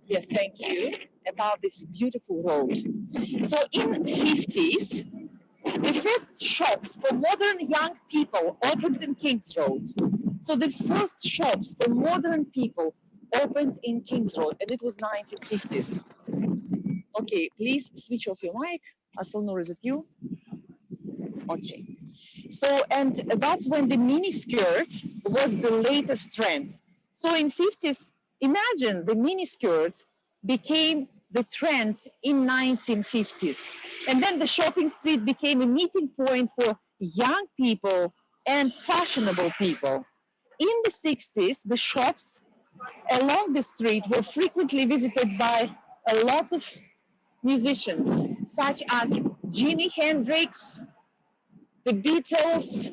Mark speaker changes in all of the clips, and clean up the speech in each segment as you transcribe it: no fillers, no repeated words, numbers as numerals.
Speaker 1: Yes, thank you. About this beautiful road. So in 50s, the first shops for modern young people opened in Kings Road. So the first shops for modern people opened in Kings Road, and it was 1950s. Okay, please switch off your mic. Asalnur, is it you? Okay. So, and that's when the mini skirt was the latest trend. So in 50s, imagine the mini skirt became the trend in 1950s. And then the shopping street became a meeting point for young people and fashionable people. In the 60s, the shops along the street were frequently visited by a lot of musicians, such as Jimi Hendrix, the Beatles.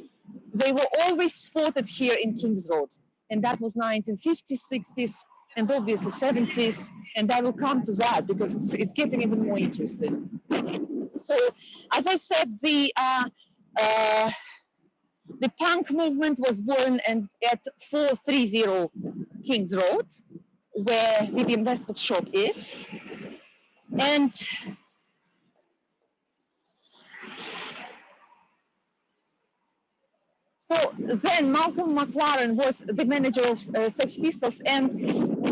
Speaker 1: They were always spotted here in Kings Road. And that was 1950s, 60s, and obviously 70s. And I will come to that because it's getting even more interesting. So, as I said, the punk movement was born at 430 Kings Road, where Vivienne Westwood's shop is. And so then Malcolm McLaren was the manager of Sex Pistols, and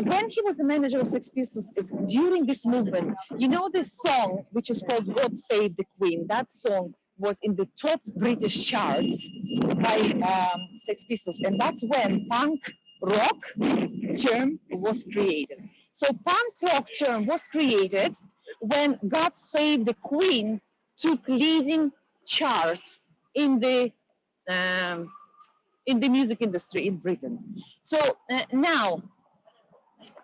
Speaker 1: when he was the manager of Sex Pistols during this movement, you know this song which is called God Save the Queen? That song was in the top British charts by Sex Pistols, and that's when punk-rock term was created. So punk-rock term was created when God Save the Queen took leading charts in the music industry in Britain. So now,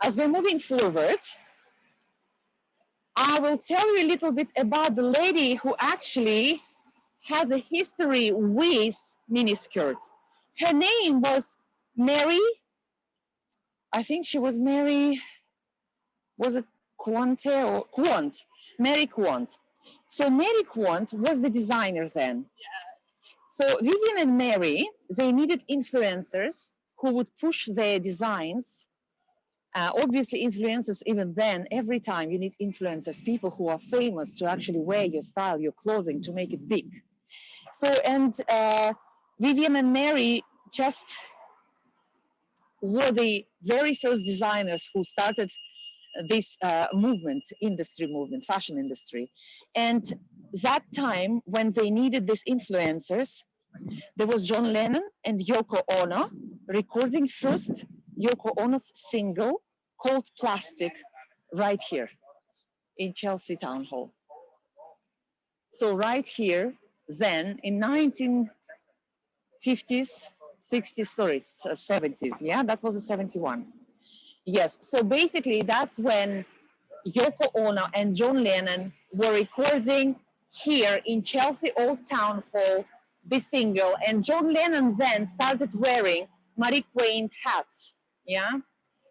Speaker 1: as we're moving forward, I will tell you a little bit about the lady who actually has a history with miniskirts. Her name was Mary, I think she was Mary, was it Quante or Quant? Mary Quant. So Mary Quant was the designer then. So Vivienne and Mary, they needed influencers who would push their designs. Obviously, influencers, even then, every time you need influencers, people who are famous to actually wear your style, your clothing, to make it big. So, and Vivienne and Mary just were the very first designers who started this movement, fashion industry. And that time when they needed these influencers, there was John Lennon and Yoko Ono recording first Yoko Ono's single called Plastic right here in Chelsea Town Hall. So right here, then in 1950s, 60s, sorry, 70s, yeah, that was a 71. Yes, so basically that's when Yoko Ono and John Lennon were recording here in Chelsea Old Town Hall, the single, and John Lennon then started wearing Marie Quant hats, yeah?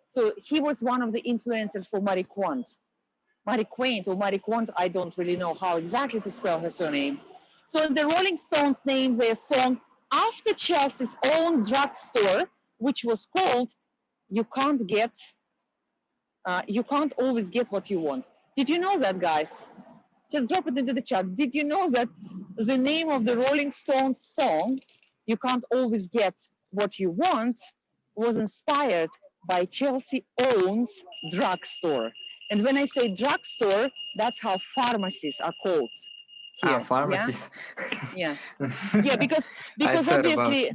Speaker 1: So he was one of the influencers for Marie Quant. Marie Quant or Marie Quant, I don't really know how exactly to spell her surname. So the Rolling Stones named their song after Chelsea's own drugstore, which was called You Can't Always Get What You Want. Did you know that, guys? Just drop it into the chat. Did you know that the name of the Rolling Stones song, You Can't Always Get What You Want, was inspired by Chelsea owns drugstore? And when I say drugstore, that's how pharmacies are called here.
Speaker 2: Pharmacies.
Speaker 1: Yeah, yeah, because obviously,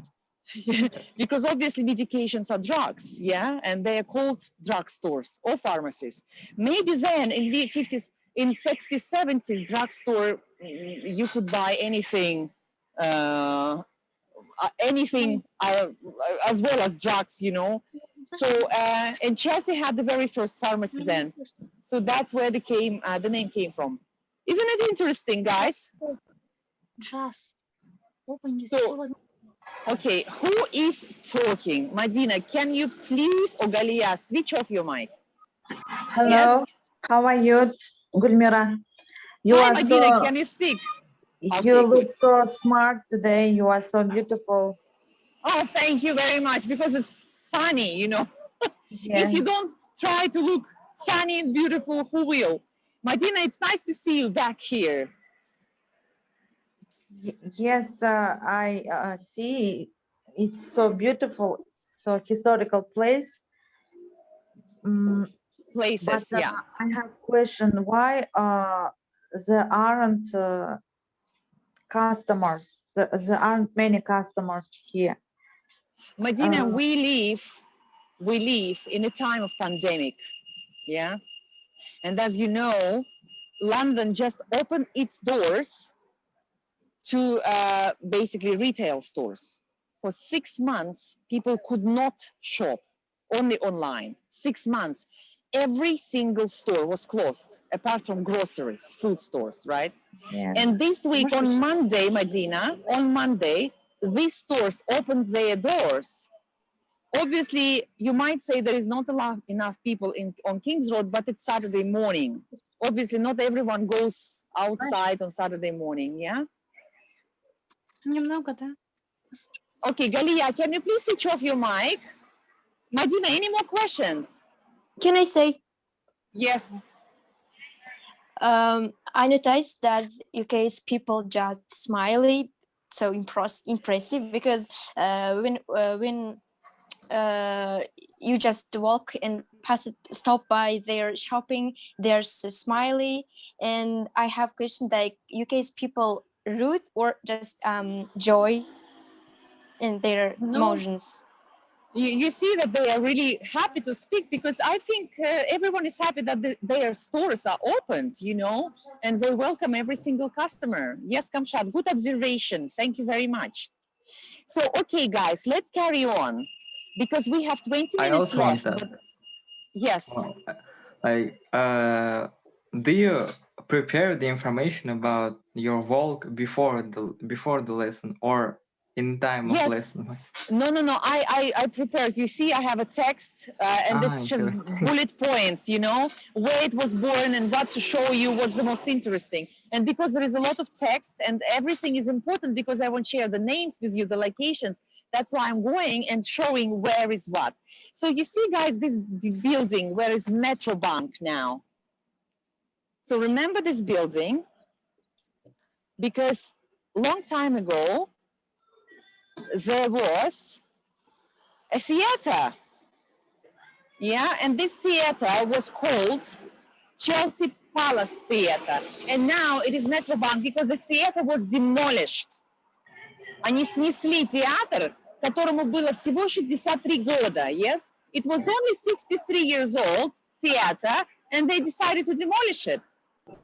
Speaker 1: because obviously medications are drugs, yeah, and they are called drugstores or pharmacies. Maybe then in the 50s, in 60s, 70s, drugstore, you could buy anything, as well as drugs, you know. So, and Chelsea had the very first pharmacy then. So that's where the name came from. Isn't it interesting, guys? So, okay, who is talking? Madina, can you please, or Galia, switch off your mic?
Speaker 3: Hello, yes? How are you, Gulmira?
Speaker 1: Hi, Madina, can you speak?
Speaker 3: You look so smart today. You are so beautiful.
Speaker 1: Oh, thank you very much, because it's sunny, you know. If you don't try to look sunny and beautiful, who will? Madina, it's nice to see you back here.
Speaker 3: Yes, I see. It's so beautiful, so historical place.
Speaker 1: Places,
Speaker 3: But
Speaker 1: yeah.
Speaker 3: I have a question. Why there aren't customers? There aren't many customers here.
Speaker 1: Madina, we live in a time of pandemic, yeah. And as you know, London just opened its doors to basically retail stores. For 6 months, people could not shop, only online. 6 months. Every single store was closed, apart from groceries, food stores, right?
Speaker 3: Yeah.
Speaker 1: And this week on Monday, Madina, on Monday, these stores opened their doors. Obviously, you might say there is not enough people on Kings Road, but it's Saturday morning. Obviously, not everyone goes outside on Saturday morning, yeah?
Speaker 2: Немного, да.
Speaker 1: Okay, Galia, can you please switch off your mic? Madina, any more questions?
Speaker 2: Can I say?
Speaker 1: Yes.
Speaker 2: I noticed that UK's people just smiley, so impressive because when you just walk and stop by their shopping, they're so smiley. And I have question like UK's people rude or just joy in their emotions.
Speaker 1: You see that they are really happy to speak because I think everyone is happy that their stores are opened, you know, and they welcome every single customer. Yes, Kamshad, good observation. Thank you very much. So, okay, guys, let's carry on because we have 20 minutes left. But yes.
Speaker 4: Do you prepare the information about your walk before the lesson or in time of lesson?
Speaker 1: No. I prepared. You see, I have a text, and it's just bullet points. You know, where it was born and what to show you what's the most interesting. And because there is a lot of text and everything is important because I want to share the names with you, the locations. That's why I'm going and showing where is what. So you see, guys, this building where is Metrobank now. So remember this building because long time ago there was a theater. Yeah, and this theater was called Chelsea Palace Theater. And now it is Metrobank because the theater was demolished. Они снесли театр, которому было всего 63 года, yes? It was only 63 years old, theater, and they decided to demolish it.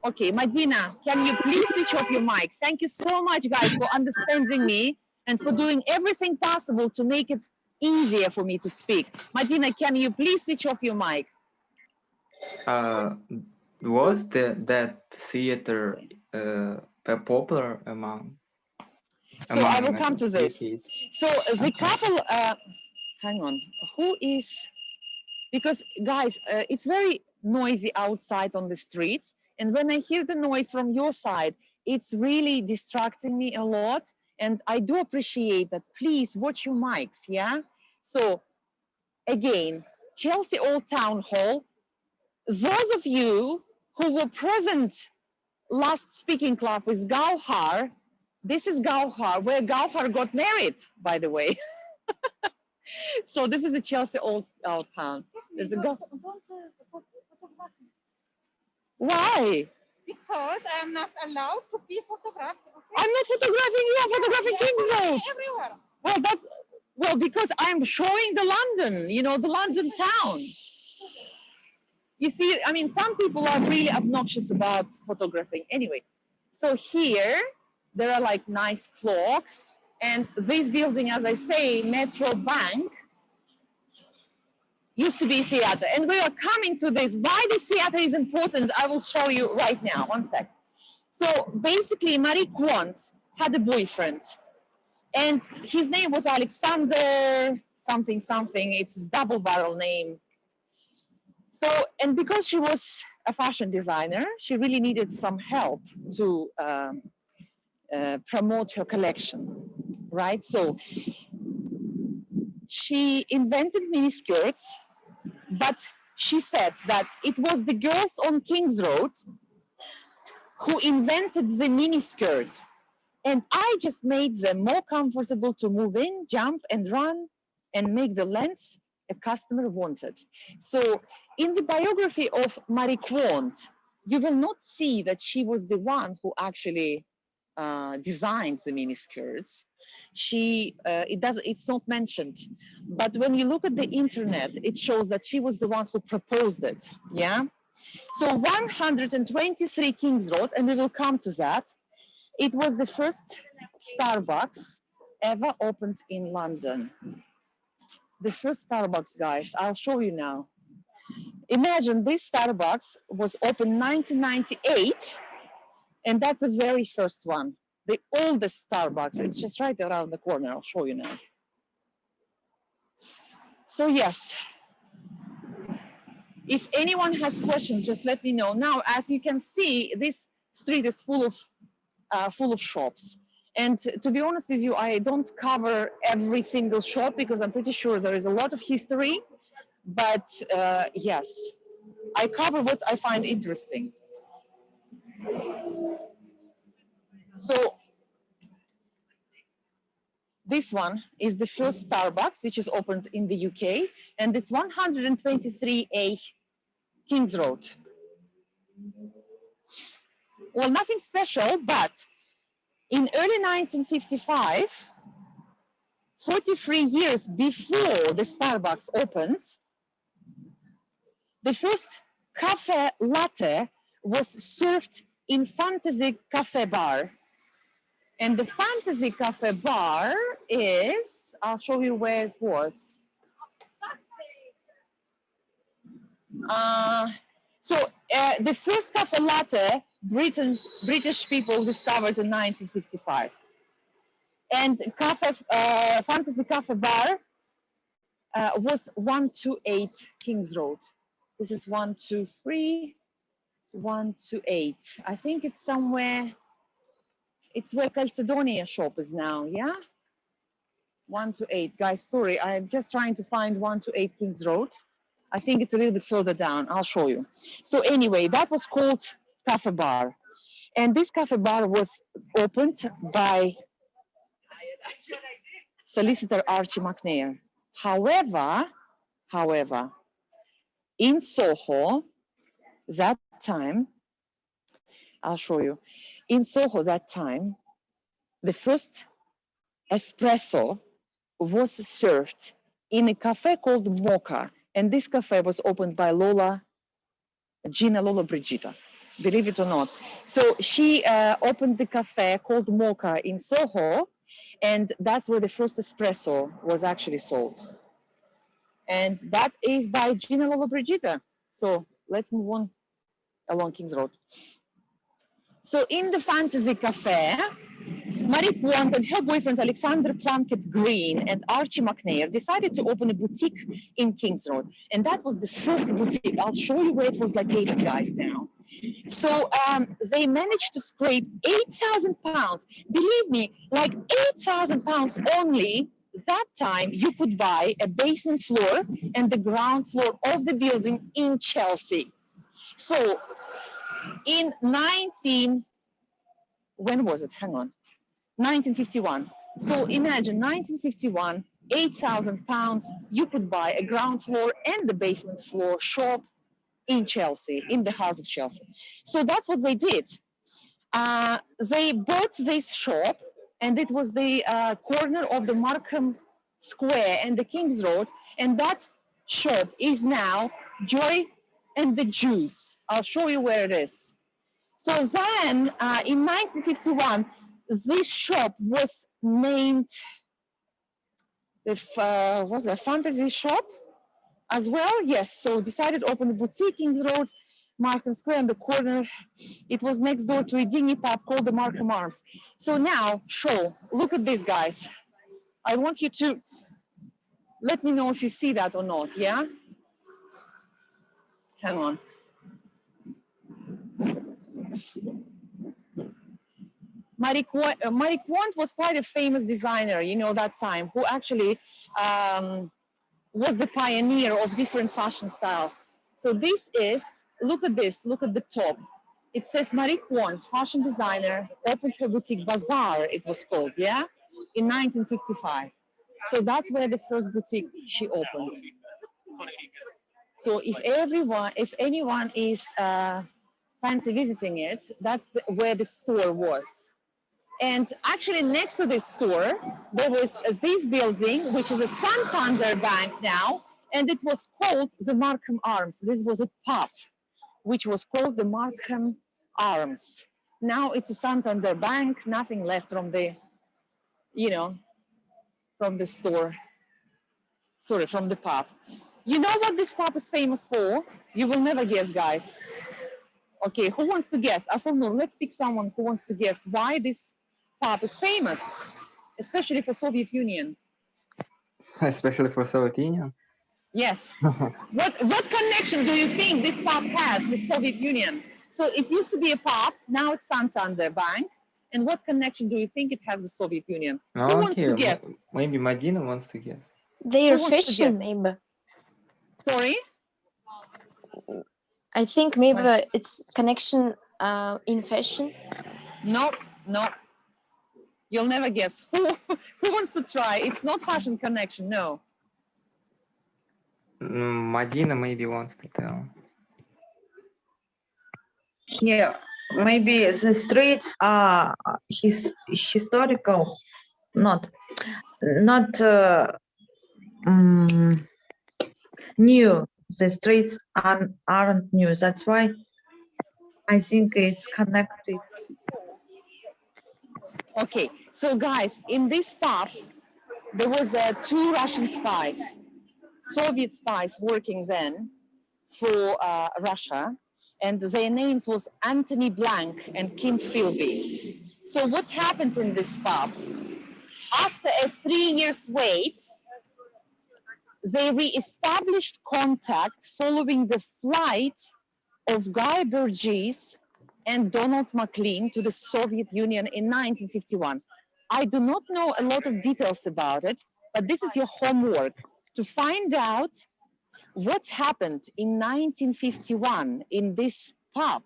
Speaker 1: Okay, Madina, can you please switch off your mic? Thank you so much, guys, for understanding me and for doing everything possible to make it easier for me to speak. Madina, can you please switch off your mic?
Speaker 4: Was that theater popular among?
Speaker 1: So I will come to this. So the couple, hang on, who is, because guys, it's very noisy outside on the streets. And when I hear the noise from your side, it's really distracting me a lot. And I do appreciate that. Please watch your mics, yeah? So again, Chelsea Old Town Hall. Those of you who were present last speaking club with Gauhar, this is Gauhar, where Gauhar got married, by the way. So this is a Chelsea Old Town. Why?
Speaker 5: Because I am not allowed to be photographed. Okay?
Speaker 1: I'm not photographing you, I'm photographing Kings Road.
Speaker 5: Everywhere.
Speaker 1: Well, because I'm showing the London, you know, the London town. You see, I mean, some people are really obnoxious about photographing. Anyway, so here, there are like nice clocks. And this building, as I say, Metro Bank, used to be a theater. And we are coming to this. Why this theater is important, I will show you right now. One sec. So basically, Marie Quant had a boyfriend. And his name was Alexander something. It's double barrel name. So, and because she was a fashion designer, she really needed some help to promote her collection, right? So she invented mini skirts but she said that it was the girls on Kings Road who invented the miniskirt. And I just made them more comfortable to move in, jump and run and make the length a customer wanted. So in the biography of Marie Quant, you will not see that she was the one who actually designed the miniskirts. It's not mentioned, but when you look at the internet, it shows that she was the one who proposed it, yeah? So 123 Kings Road, and we will come to that. It was the first Starbucks ever opened in London. The first Starbucks, guys, I'll show you now. Imagine this Starbucks was opened 1998, and that's the very first one. The oldest Starbucks, it's just right around the corner. I'll show you now. So yes, if anyone has questions, just let me know. Now, as you can see, this street is full of shops. And to be honest with you, I don't cover every single shop because I'm pretty sure there is a lot of history. But yes, I cover what I find interesting. So this one is the first Starbucks, which is opened in the UK, and it's 123A Kings Road. Well, nothing special, but in early 1955, 43 years before the Starbucks opened, the first cafe latte was served in Fantasy Cafe Bar. And the Fantasy Cafe Bar is, I'll show you where it was. The first cafe latte, British people discovered in 1955. And Fantasy Cafe Bar was 128 Kings Road. This is 123, 128. I think it's somewhere, it's where Calcedonia shop is now, yeah? 128, guys, sorry, I'm just trying to find 128 Kings Road. I think it's a little bit further down, I'll show you. So anyway, that was called Cafe Bar. And this Cafe Bar was opened by solicitor Archie McNair. However, in Soho, that time, I'll show you. In Soho that time, the first espresso was served in a cafe called Mocha. And this cafe was opened by Gina Brigida, believe it or not. So she opened the cafe called Mocha in Soho, and that's where the first espresso was actually sold. And that is by Gina Brigida. So let's move on along Kings Road. So in the Fantasy Cafe, Marie Quant and her boyfriend Alexander Plunkett Green and Archie McNair decided to open a boutique in Kings Road. And that was the first boutique. I'll show you where it was located, guys, now. So they managed to scrape 8,000 pounds. Believe me, like 8,000 pounds only, that time you could buy a basement floor and the ground floor of the building in Chelsea. So in 1951. So imagine 1951, 8,000 pounds, you could buy a ground floor and the basement floor shop in Chelsea, in the heart of Chelsea. So that's what they did. They bought this shop, and it was the corner of the Markham Square and the King's Road, and that shop is now Joy and the Juice. I'll show you where it is. So then, in 1951, this shop was named was a fantasy shop as well. Yes, so decided to open a boutique Kings Road, Markham Square on the corner. It was next door to a dingy pub called the Markham Arms. So now, look at this, guys. I want you to let me know if you see that or not, yeah? Hang on. Marie Quant was quite a famous designer, you know, that time, who actually was the pioneer of different fashion styles. So this is, look at this, look at the top. It says Marie Kwon, fashion designer, opened her boutique Bazaar, it was called, yeah, in 1955. So that's where the first boutique she opened. So if anyone is fancy visiting it, that's where the store was. And actually next to this store, there was this building, which is a Santander Bank now, and it was called the Markham Arms. This was a pub, which was called the Markham Arms. Now it's a Santander Bank, nothing left from the, you know, from the store, sorry, from the pub. You know what this pub is famous for? You will never guess, guys. Okay, who wants to guess? Asomnur, let's pick someone who wants to guess why this pub is famous, especially for Soviet Union.
Speaker 4: Especially for Soviet Union.
Speaker 1: Yes. What connection do you think this pub has with Soviet Union? So it used to be a pub, now it's Santander Bank. And what connection do you think it has with Soviet Union? Who wants to guess?
Speaker 4: Maybe Madina wants to guess.
Speaker 2: Their
Speaker 1: Who wants to
Speaker 2: fashion,
Speaker 1: guess?
Speaker 2: maybe.
Speaker 1: Sorry?
Speaker 2: I think maybe it's connection in fashion.
Speaker 1: No, no. You'll never guess. Who wants to try? It's not fashion connection, no.
Speaker 4: Madina maybe wants to tell.
Speaker 3: Yeah, maybe the streets are historical, not new. The streets aren't new. That's why I think it's connected.
Speaker 1: Okay, so guys, in this pub, there was two Russian spies, Soviet spies working then for Russia, and their names was Anthony Blank and Kim Philby. So what's happened in this pub? After a 3 years wait, they re-established contact following the flight of Guy Burgess and Donald MacLean to the Soviet Union in 1951. I do not know a lot of details about it, but this is your homework to find out what happened in 1951 in this pub.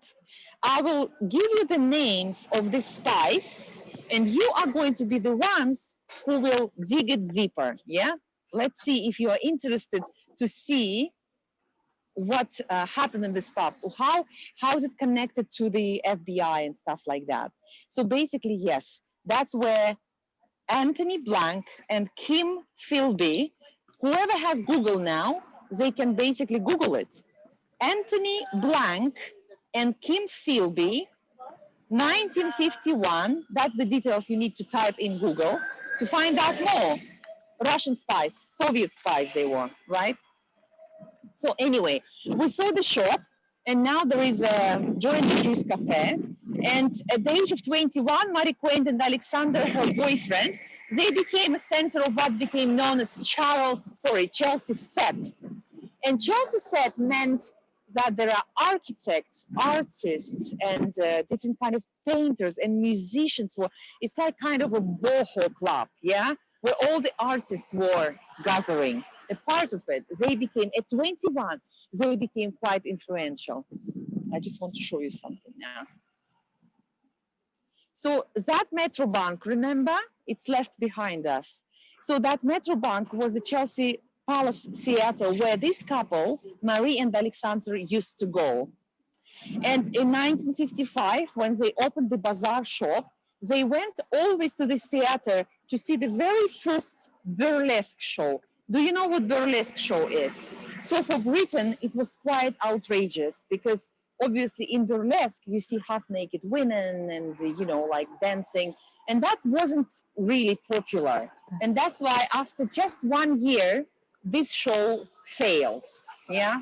Speaker 1: I will give you the names of the spies, and you are going to be the ones who will dig it deeper, yeah? Let's see if you are interested to see what happened in this pub. How is it connected to the FBI and stuff like that? So basically, yes, that's where Anthony Blank and Kim Philby, whoever has Google now, they can basically Google it. Anthony Blank and Kim Philby, 1951, that's the details you need to type in Google to find out more. Russian spies, Soviet spies they were, right? So anyway, we saw the shop, and now there is a Joint Juice Cafe. And at the age of 21, Marie Quant and Alexander, her boyfriend, they became a center of what became known as Chelsea Set. And Chelsea Set meant that there are architects, artists, and different kind of painters and musicians. It's like kind of a boho club, yeah, where all the artists were gathering. A part of it, they became, at 21, they became quite influential. I just want to show you something now. So that Metrobank, remember, it's left behind us. So that Metrobank was the Chelsea Palace Theatre where this couple, Marie and Alexander, used to go. And in 1955, when they opened the bazaar shop, they went always to this theater to see the very first burlesque show. Do you know what burlesque show is? So for Britain, it was quite outrageous because obviously in burlesque, you see half-naked women and, you know, like dancing. And that wasn't really popular. And that's why after just 1 year, this show failed, yeah?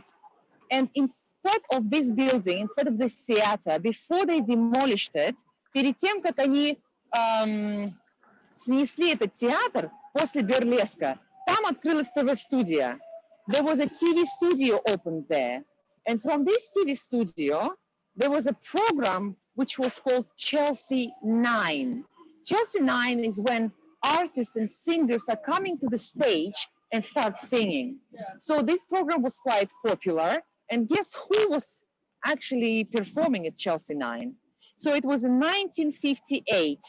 Speaker 1: And instead of this building, instead of this theater, before they demolished it, перед тем, как они снесли этот театр после бурлеска, там открылась ТВ-студия. There was a TV studio opened there. And from this TV studio, there was a program which was called Chelsea 9. Chelsea 9 is when artists and singers are coming to the stage and start singing. So this program was quite popular. And guess who was actually performing at Chelsea 9? So it was in 1958.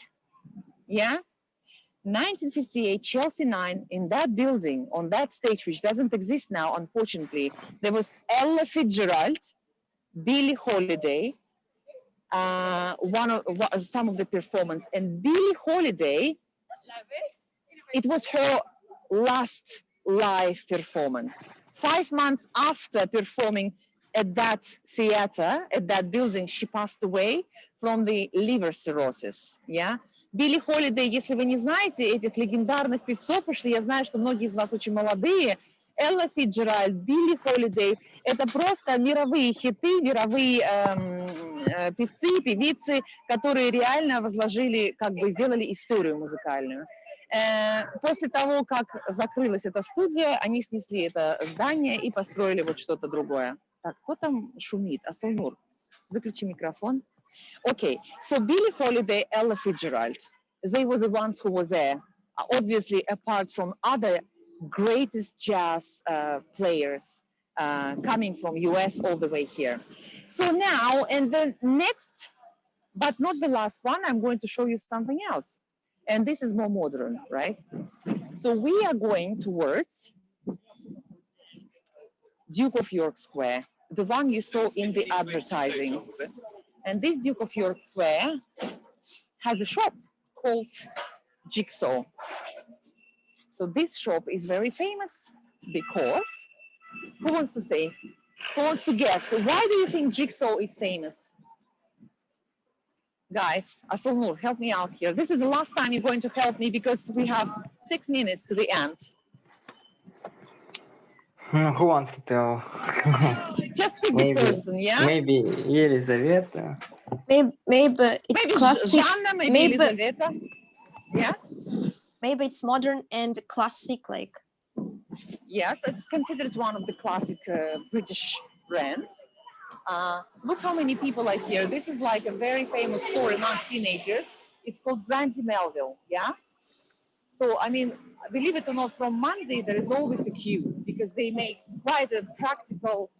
Speaker 1: Yeah? 1958, Chelsea 9, in that building, on that stage, which doesn't exist now, unfortunately, there was Ella Fittzgerald, Billie Holiday, some of the performance. And Billie Holiday, it was her last live performance. 5 months after performing at that theater, at that building, she passed away from the liver cirrhosis. Yeah? Билли Холидей, если вы не знаете этих легендарных певцов, потому что я знаю, что многие из вас очень молодые, Элла Фитцджеральд, Билли Холидей, это просто мировые хиты, мировые певцы, певицы, которые реально возложили, как бы сделали историю музыкальную. После того, как закрылась эта студия, они снесли это здание и построили вот что-то другое. Так, кто там шумит? Асалнур, выключи микрофон. Okay, so Billie Holiday, Ella Fittzgerald, they were the ones who were there, obviously apart from other greatest jazz players coming from US all the way here. So now, and the next, but not the last one, I'm going to show you something else. And this is more modern, right? So we are going towards Duke of York Square, the one you saw in the advertising. And this Duke of York Square has a shop called Jigsaw. So this shop is very famous because, who wants to say, who wants to guess? Why do you think Jigsaw is famous? Guys, Asolnur, help me out here. This is the last time you're going to help me because we have 6 minutes to the end.
Speaker 4: Who wants to tell?
Speaker 1: Just pick the person, yeah?
Speaker 4: Maybe Елизавета.
Speaker 2: Maybe it's
Speaker 1: Maybe
Speaker 2: classic.
Speaker 1: Жанна, maybe Elizaveta. Yeah?
Speaker 2: Maybe it's modern and classic, like.
Speaker 1: Yes, it's considered one of the classic British brands. Look how many people are here. This is like a very famous store among teenagers. It's called Brandy Melville, yeah? So, I mean, believe it or not, from Monday, there is always a queue because they make quite a practical,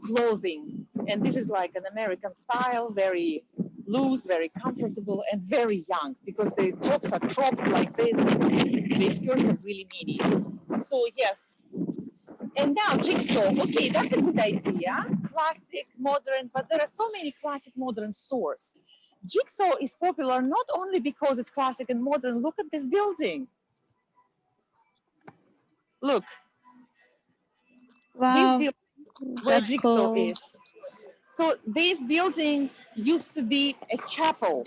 Speaker 1: clothing. And this is like an American style, very loose, very comfortable, and very young because the tops are cropped like this. The skirts are really mini. So, yes. And now Jigsaw, okay, that's a good idea. Classic, modern, but there are so many classic, modern stores. Jigsaw is popular not only because it's classic and modern. Look at this building. Look.
Speaker 2: Wow,
Speaker 1: This building where
Speaker 2: that's
Speaker 1: Jigsaw
Speaker 2: cool.
Speaker 1: is. So this building used to be a chapel.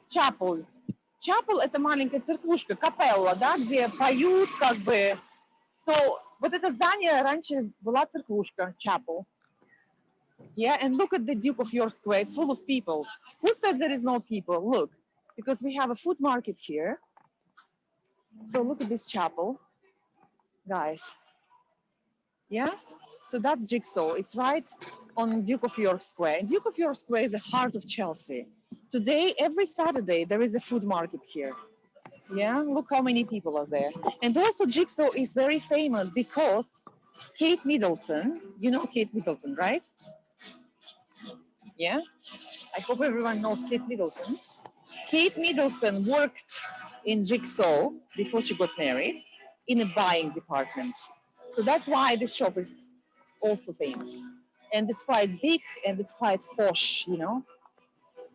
Speaker 1: Chapel. Chapel — это маленькая церквушка, капелла, да, где поют, как бы. So вот это здание раньше была церквушка, chapel. Yeah, and look at the Duke of York Square. It's full of people. Who said there is no people? Look, because we have a food market here. So look at this chapel, guys. Yeah, so that's Jigsaw. It's right on Duke of York Square. And Duke of York Square is the heart of Chelsea. Today, every Saturday, there is a food market here. Yeah, look how many people are there. And also Jigsaw is very famous because Kate Middleton, you know Kate Middleton, right? Yeah, I hope everyone knows Kate Middleton. Kate Middleton worked in Jigsaw before she got married in a buying department. So that's why this shop is also famous. And it's quite big and it's quite posh, you know.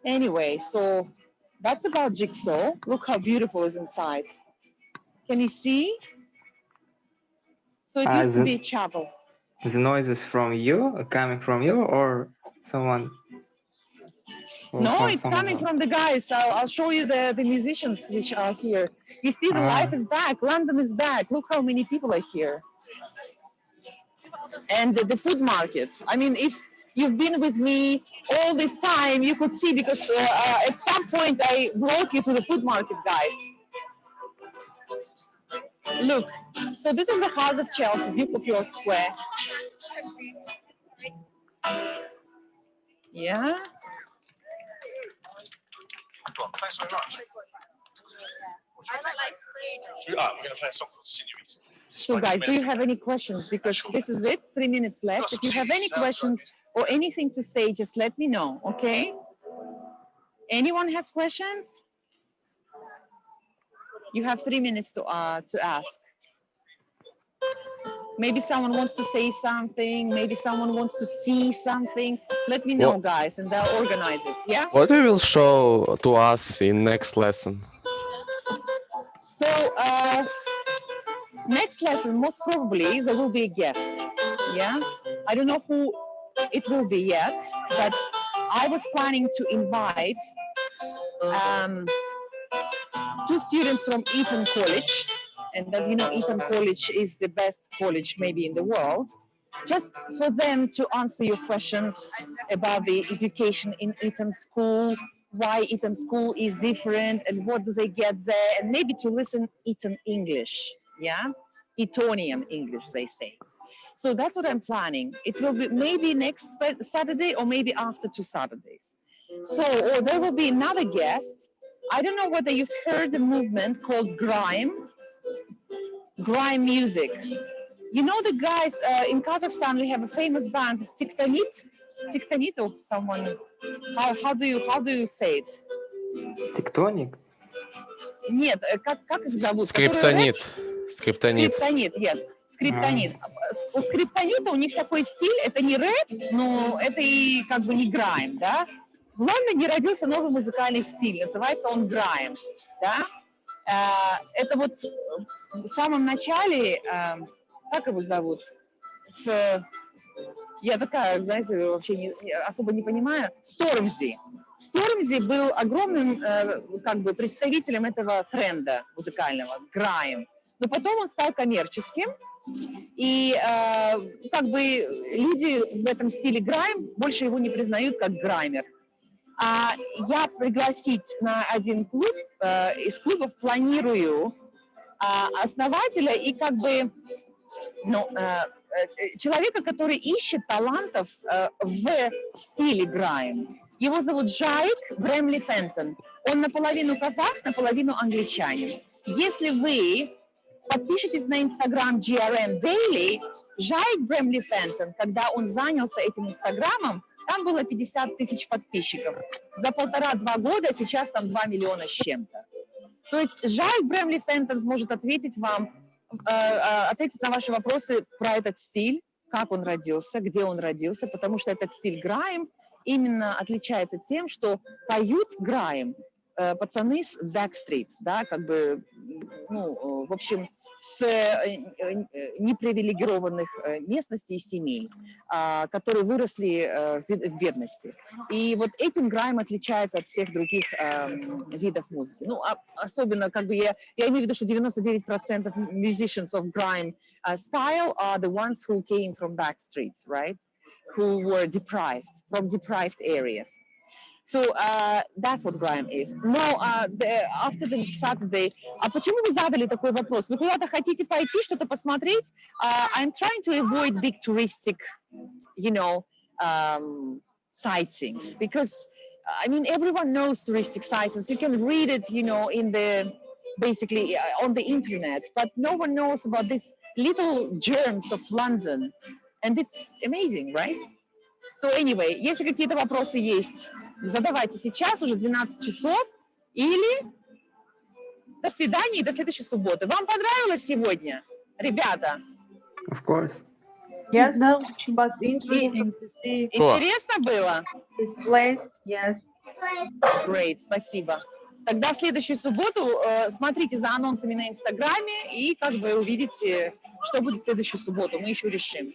Speaker 1: Anyway, so that's about Jigsaw. Look how beautiful it is inside. Can you see? So it used to be a chapel.
Speaker 4: The noise is from you, coming from you, or someone?
Speaker 1: No, it's coming from the guys. I'll show you the musicians which are here. You see, the life is back. London is back. Look how many people are here. And the food market. I mean, if you've been with me all this time, you could see, because at some point I brought you to the food market, guys. Look, so this is the heart of Chelsea, Duke of York Square. Yeah.
Speaker 6: Thanks very much. We're going to play a song called Sinuous.
Speaker 1: So guys, do you have any questions? Because this is it, 3 minutes left. If you have any questions or anything to say, just let me know, okay? Anyone has questions? You have 3 minutes to ask. Maybe someone wants to say something, maybe someone wants to see something. Let me know, guys, and I'll organize it, yeah?
Speaker 7: What you will show to us in next lesson?
Speaker 1: So, next lesson, most probably, there will be a guest, yeah? I don't know who it will be yet, but I was planning to invite 2 students from Eton College, and as you know, Eton College is the best college maybe in the world, just for them to answer your questions about the education in Eton School, why Eton School is different, and what do they get there, and maybe to listen Eton English, yeah? Etonian English, they say. So that's what I'm planning. It will be maybe next Saturday or maybe after 2 Saturdays. So, or there will be another guest. I don't know whether you've heard the movement called grime music. You know the guys in Kazakhstan, we have a famous band, Tiktonit, or someone, how do you say it?
Speaker 4: Tectonic?
Speaker 1: Нет, как их зовут?
Speaker 7: Скриптонит. Скриптонит.
Speaker 1: Скриптонит, yes. Скриптонит. У скриптонита у них такой стиль, это не рэп, но это и как бы не грайм, да? В Лондоне родился новый музыкальный стиль, называется он грайм, да? Это вот в самом начале, как его зовут? Я такая, знаете, вообще особо не понимаю. Стормзи. Стормзи был огромным как бы представителем этого тренда музыкального, грайм. Но потом он стал коммерческим, и как бы люди в этом стиле грайм больше его не признают как граймер. А я пригласить на один клуб, из клубов планирую основателя и как бы человека, который ищет талантов в стиле грайм. Его зовут Джайк Бремли Фентон. Он наполовину казах, наполовину англичанин. Если вы подпишитесь на Instagram GRM Daily, Джайк Бремли Фентон, когда он занялся этим инстаграмом, там было 50 тысяч подписчиков. За 1,5-2 года сейчас там 2 миллиона с чем-то. То есть Джайк Бремли Фентон сможет ответить вам, ответить на ваши вопросы про этот стиль, как он родился, где он родился, потому что этот стиль грайм именно отличается тем, что поют грайм пацаны с Backstreet, да, как бы, ну, в общем, с непривилегированных местностей и семей, которые выросли в бедности. И вот этим грайм отличается от всех других видов музыки. Ну, особенно, как бы, я имею в виду, что 99% musicians of grime style are the ones who came from backstreets, right? Who were deprived, from deprived areas. So that's what grime is. Но after the Saturday, а почему вы задали такой вопрос? Вы куда-то хотите пойти, что-то посмотреть? I'm trying to avoid big touristic, you know, sightseeings, because I mean everyone knows touristic sightseeings. You can read it, you know, in the basically on the internet, but no one knows about these little germs of London, and it's amazing, right? So anyway, если какие-то вопросы есть, задавайте сейчас, уже 12 часов, или до свидания и до следующей субботы. Вам понравилось сегодня, ребята?
Speaker 4: Of course.
Speaker 3: Yes, no, it was interesting to see
Speaker 1: Интересно было?
Speaker 3: this place. Yes.
Speaker 1: Great, спасибо. Тогда в следующую субботу смотрите за анонсами на Инстаграме и как бы увидите, что будет в следующую субботу. Мы еще решим.